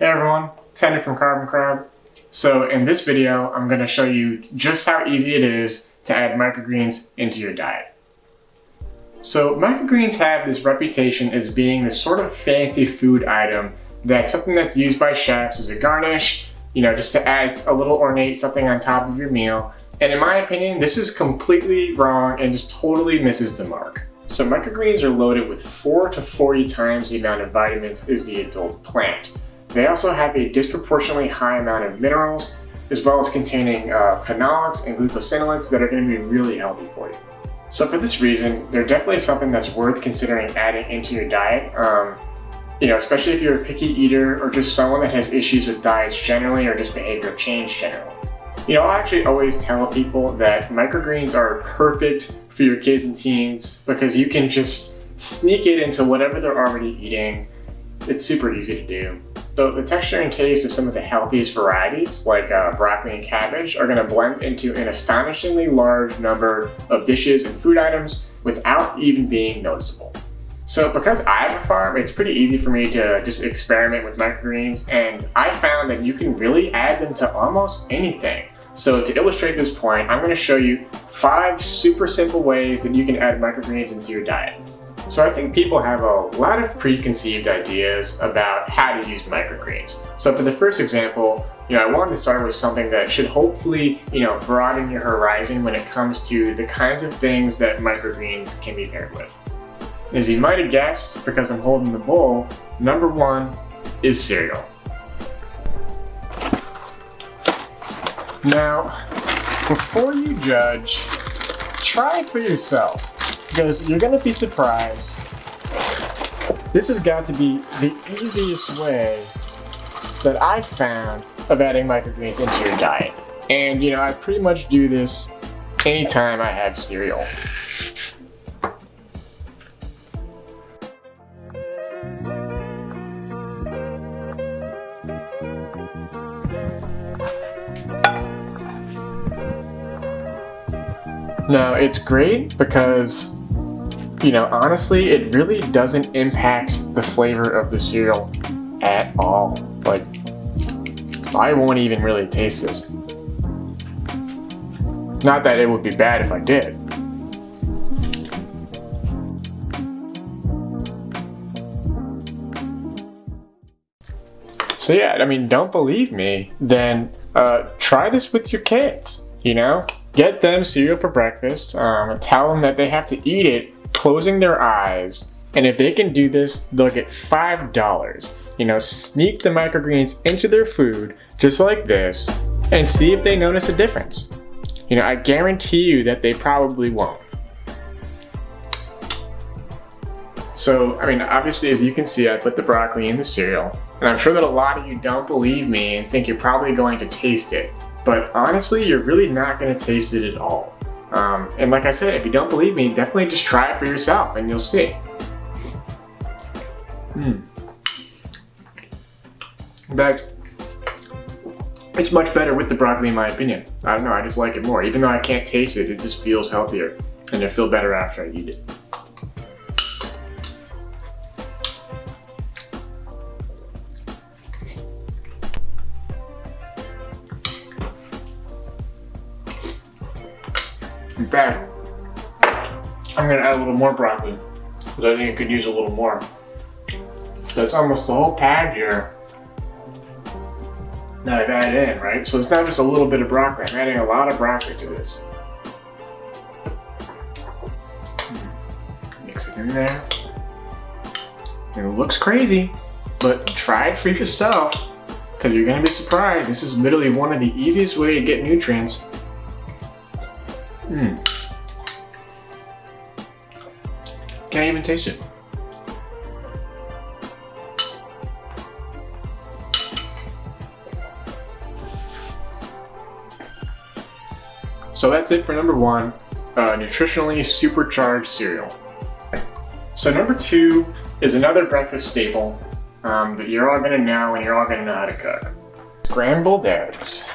Hey everyone, it's Henry from Carbon Crab. So in this video, I'm going to show you just how easy it is to add microgreens into your diet. So microgreens have this reputation as being this sort of fancy food item that's something that's used by chefs as a garnish, just to add a little ornate something on top of your meal. And in my opinion, this is completely wrong and just totally misses the mark. So microgreens are loaded with 4 to 40 times the amount of vitamins as the adult plant. They also have a disproportionately high amount of minerals, as well as containing phenolics and glucosinolates that are going to be really healthy for you. So for this reason, they're definitely something that's worth considering adding into your diet, especially if you're a picky eater or just someone that has issues with diets generally or just behavioral change generally. I'll actually always tell people that microgreens are perfect for your kids and teens because you can just sneak it into whatever they're already eating. It's super easy to do. So the texture and taste of some of the healthiest varieties, like broccoli and cabbage, are going to blend into an astonishingly large number of dishes and food items without even being noticeable. So because I have a farm, it's pretty easy for me to just experiment with microgreens, and I found that you can really add them to almost anything. So to illustrate this point, I'm going to show you 5 super simple ways that you can add microgreens into your diet. So I think people have a lot of preconceived ideas about how to use microgreens. So for the first example, I wanted to start with something that should hopefully, broaden your horizon when it comes to the kinds of things that microgreens can be paired with. As you might have guessed, because I'm holding the bowl, number 1 is cereal. Now, before you judge, try it for yourself. Because you're going to be surprised. This has got to be the easiest way that I've found of adding microgreens into your diet. And I pretty much do this anytime I have cereal. Now it's great because honestly, it really doesn't impact the flavor of the cereal at all. Like, I won't even really taste this. Not that it would be bad if I did. So yeah, don't believe me, then try this with your kids, Get them cereal for breakfast, tell them that they have to eat it closing their eyes, and if they can do this, they'll get $5. Sneak the microgreens into their food just like this and see if they notice a difference. I guarantee you that they probably won't. So, obviously, as you can see, I put the broccoli in the cereal, and I'm sure that a lot of you don't believe me and think you're probably going to taste it, but honestly, you're really not going to taste it at all. And like I said, if you don't believe me, definitely just try it for yourself and you'll see. In fact, it's much better with the broccoli in my opinion. I don't know, I just like it more. Even though I can't taste it, it just feels healthier and I feel better after I eat it. In fact, I'm going to add a little more broccoli because I think it could use a little more. That's almost the whole pad here that I've added in, right? So it's not just a little bit of broccoli. I'm adding a lot of broccoli to this. Mix it in there. It looks crazy, but try it for yourself because you're going to be surprised. This is literally one of the easiest ways to get nutrients. Can't even taste it. So that's it for number 1, nutritionally supercharged cereal. So number 2 is another breakfast staple that you're all gonna know and you're all gonna know how to cook. Scrambled eggs.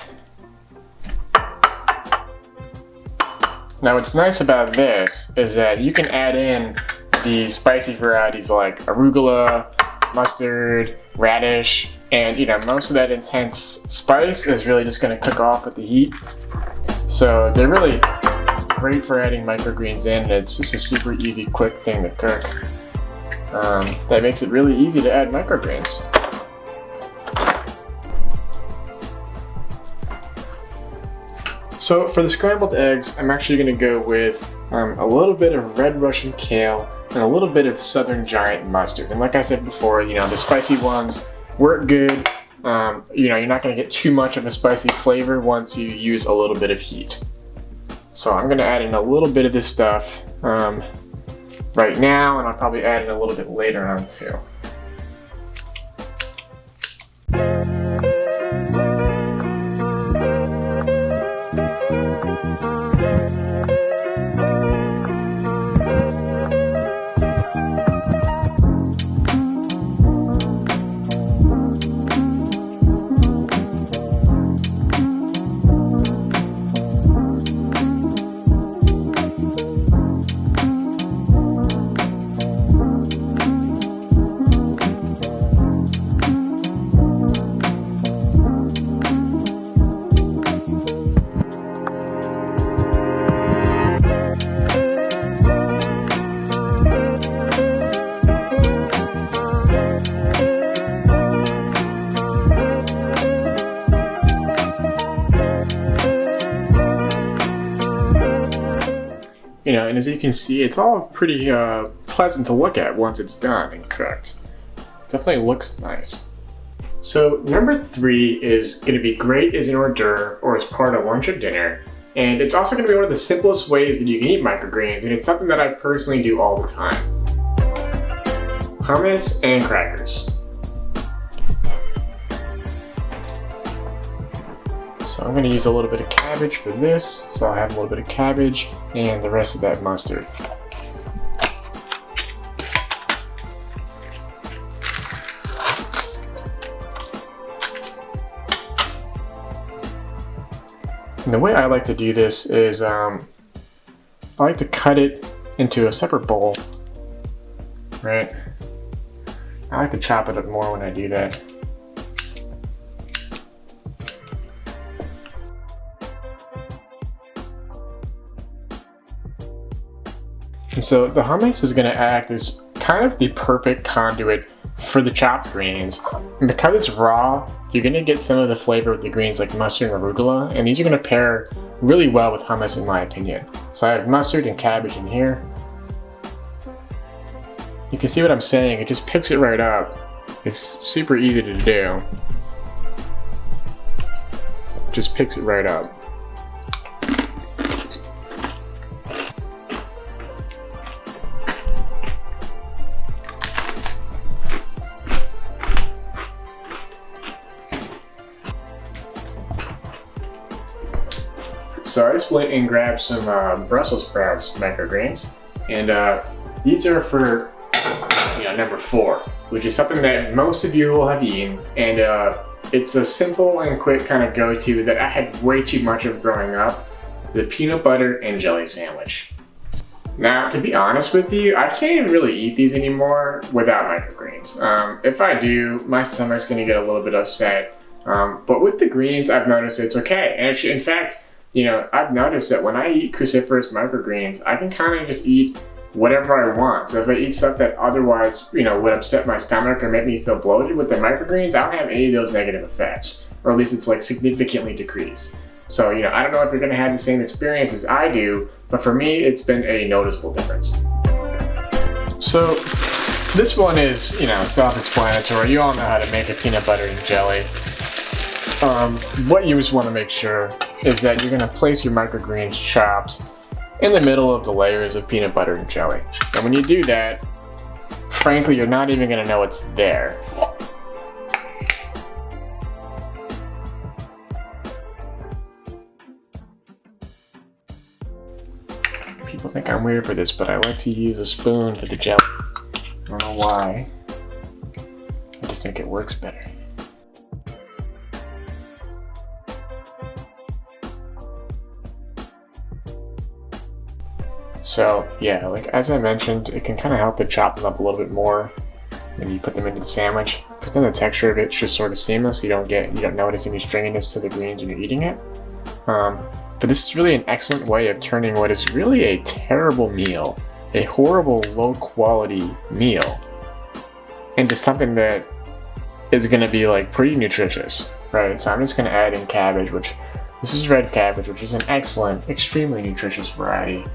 Now what's nice about this is that you can add in the spicy varieties like arugula, mustard, radish, And most of that intense spice is really just going to cook off with the heat. So they're really great for adding microgreens in. It's just a super easy, quick thing to cook. That makes it really easy to add microgreens. So for the scrambled eggs, I'm actually going to go with a little bit of red Russian kale and a little bit of southern giant mustard. And like I said before, the spicy ones work good. You're not going to get too much of a spicy flavor once you use a little bit of heat. So I'm going to add in a little bit of this stuff right now, and I'll probably add it a little bit later on too. And as you can see, it's all pretty pleasant to look at once it's done and cooked. Definitely looks nice. So number 3 is going to be great as an hors d'oeuvre or as part of lunch or dinner. And it's also going to be one of the simplest ways that you can eat microgreens, and it's something that I personally do all the time. Hummus and crackers. So I'm going to use a little bit of cabbage for this, so I'll have a little bit of cabbage and the rest of that mustard. And the way I like to do this is I like to cut it into a separate bowl, right? I like to chop it up more when I do that. And so the hummus is going to act as kind of the perfect conduit for the chopped greens. And because it's raw, you're going to get some of the flavor with the greens like mustard and arugula, and these are going to pair really well with hummus in my opinion. So I have mustard and cabbage in here. You can see what I'm saying, it just picks it right up. It's super easy to do. It just picks it right up. So I just went and grabbed some Brussels sprouts microgreens, and these are for number 4, which is something that most of you will have eaten, and it's a simple and quick kind of go-to that I had way too much of growing up: the peanut butter and jelly sandwich. Now, to be honest with you, I can't even really eat these anymore without microgreens. If I do, my stomach's going to get a little bit upset, but with the greens, I've noticed it's okay. And actually, in fact, I've noticed that when I eat cruciferous microgreens, I can kind of just eat whatever I want. So if I eat stuff that otherwise, would upset my stomach or make me feel bloated, with the microgreens, I don't have any of those negative effects. Or at least it's like significantly decreased. So, I don't know if you're going to have the same experience as I do, but for me, it's been a noticeable difference. So this one is, self-explanatory. You all know how to make a peanut butter and jelly. What you just want to make sure is that you're going to place your microgreens chopped in the middle of the layers of peanut butter and jelly. And when you do that, frankly, you're not even going to know it's there. People think I'm weird for this, but I like to use a spoon for the jelly. I don't know why. I just think it works better. So yeah, like as I mentioned, it can kind of help to chop them up a little bit more when you put them into the sandwich, because because then the texture of it's just sort of seamless. You don't notice any stringiness to the greens when you're eating it. But this is really an excellent way of turning what is really a terrible meal, a horrible, low quality meal, into something that is going to be like pretty nutritious, right? So I'm just going to add in cabbage, which this is red cabbage, which is an excellent, extremely nutritious variety.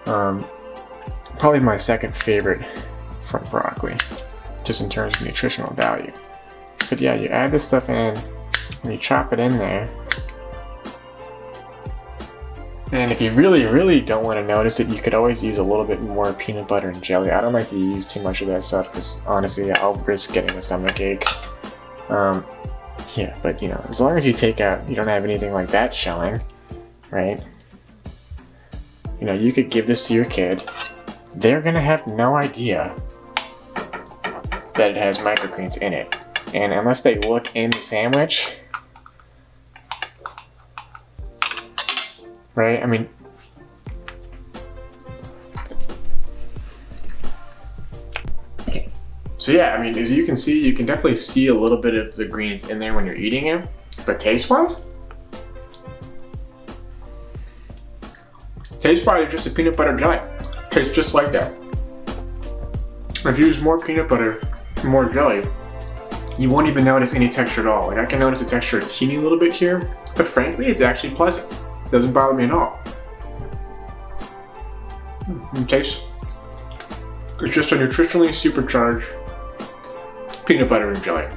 Probably my second favorite from broccoli, just in terms of nutritional value. But yeah, you add this stuff in, and you chop it in there. And if you really, really don't want to notice it, you could always use a little bit more peanut butter and jelly. I don't like to use too much of that stuff because honestly, I'll risk getting a stomachache. Yeah, but you know, as long as you don't have anything like that showing, right? You know, you could give this to your kid. They're gonna have no idea that it has microgreens in it. And unless they look in the sandwich, right? I mean, okay. So yeah, I mean, as you can see, you can definitely see a little bit of the greens in there when you're eating it. But taste-wise, they're just a peanut butter jelly. Tastes just like that. If you use more peanut butter, more jelly, you won't even notice any texture at all. Like I can notice the texture a teeny little bit here, but frankly, it's actually pleasant. It doesn't bother me at all. It tastes, it's just a nutritionally supercharged peanut butter and jelly.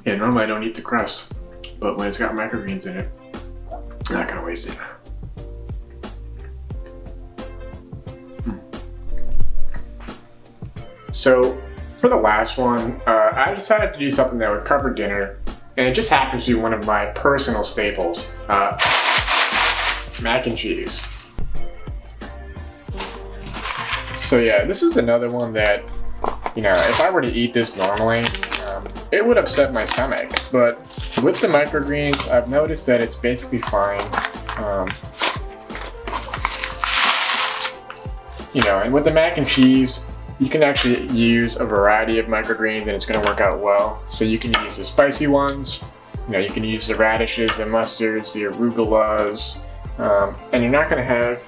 Yeah, normally I don't eat the crust, but when it's got microgreens in it, I'm not gonna waste it. So for the last one, I decided to do something that would cover dinner, and it just happens to be one of my personal staples, mac and cheese. So yeah, this is another one that, you know, if I were to eat this normally, it would upset my stomach, but with the microgreens, I've noticed that it's basically fine. You know, and with the mac and cheese, you can actually use a variety of microgreens and it's going to work out well. So you can use the spicy ones, you know, you can use the radishes, the mustards, the arugulas, and you're not going to have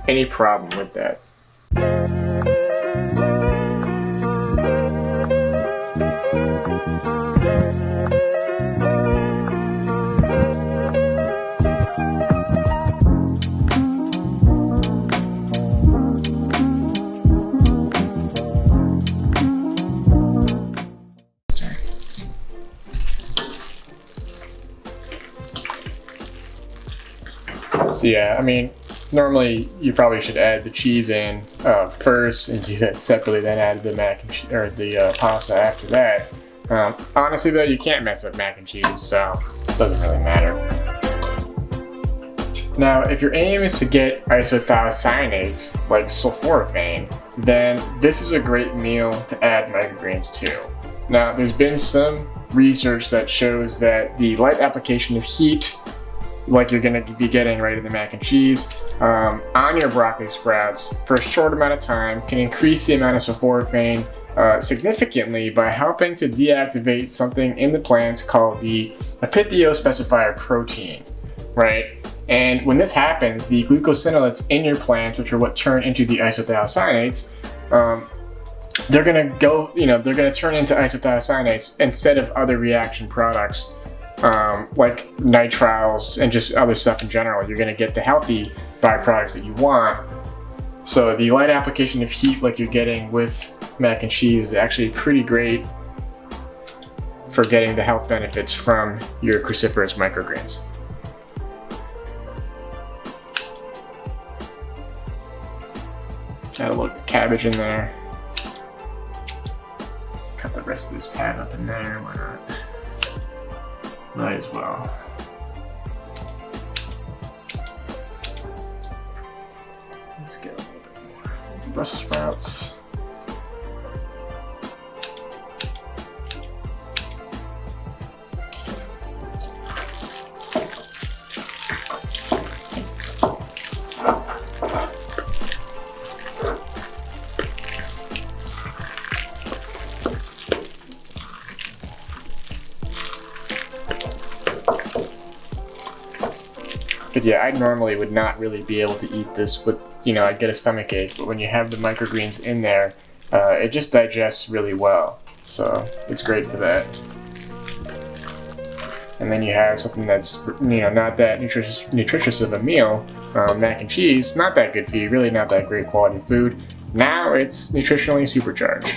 any problem with that. So yeah, I mean, normally you probably should add the cheese in first and do that separately, then add the mac and cheese or the pasta after that. Honestly though, you can't mess up mac and cheese, so it doesn't really matter. Now, if your aim is to get isothiocyanates like sulforaphane, then this is a great meal to add microgreens to. Now, there's been some research that shows that the light application of heat, like you're going to be getting right in the mac and cheese, on your broccoli sprouts for a short amount of time can increase the amount of sulforaphane significantly by helping to deactivate something in the plants called the epithiospecifier protein, right? And when this happens, the glucosinolates in your plants, which are what turn into the isothiocyanates, they're going to go, you know, they're going to turn into isothiocyanates instead of other reaction products like nitriles and just other stuff in general. You're going to get the healthy byproducts that you want. So the light application of heat like you're getting with mac and cheese is actually pretty great for getting the health benefits from your cruciferous microgreens. Add a little cabbage in there. Cut the rest of this pad up in there, why not? Might as well. Let's get a little bit more Brussels sprouts. yeah, I normally would not really be able to eat this with, I'd get a stomach ache, but when you have the microgreens in there, it just digests really well. So it's great for that. And then you have something that's, not that nutritious of a meal, mac and cheese, not that good for you, really not that great quality food. Now it's nutritionally supercharged.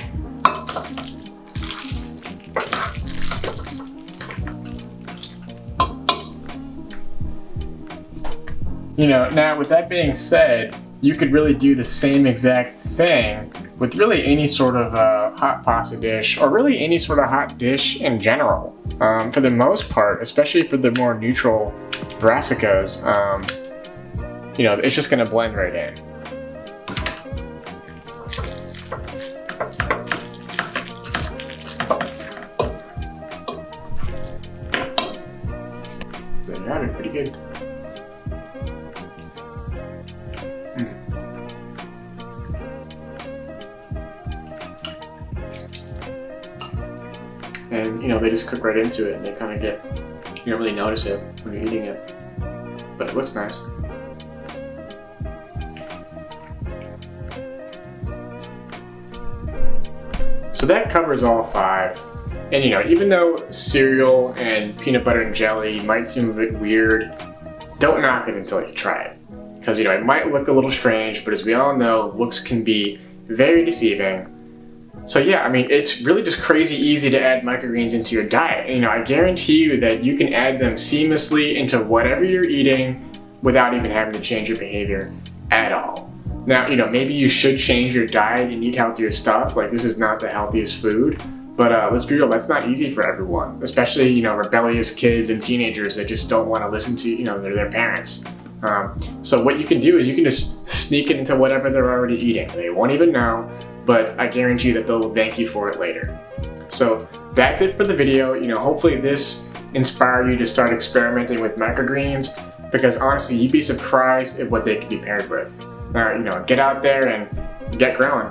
Now with that being said, you could really do the same exact thing with really any sort of hot pasta dish, or really any sort of hot dish in general. For the most part, especially for the more neutral brassicas, it's just going to blend right in. There you have it, pretty good. And they just cook right into it, and they kind of you don't really notice it when you're eating it, but it looks nice. So that covers all 5. And even though cereal and peanut butter and jelly might seem a bit weird, don't knock it until you try it. Because it might look a little strange, but as we all know, looks can be very deceiving. So yeah, it's really just crazy easy to add microgreens into your diet. I guarantee you that you can add them seamlessly into whatever you're eating without even having to change your behavior at all. Now, maybe you should change your diet and eat healthier stuff, like this is not the healthiest food, but let's be real, that's not easy for everyone, especially, rebellious kids and teenagers that just don't want to listen to, their parents. So what you can do is you can just sneak it into whatever they're already eating. They won't even know, but I guarantee that they'll thank you for it later. So that's it for the video. Hopefully this inspired you to start experimenting with microgreens, because honestly, you'd be surprised at what they can be paired with. Now, get out there and get growing.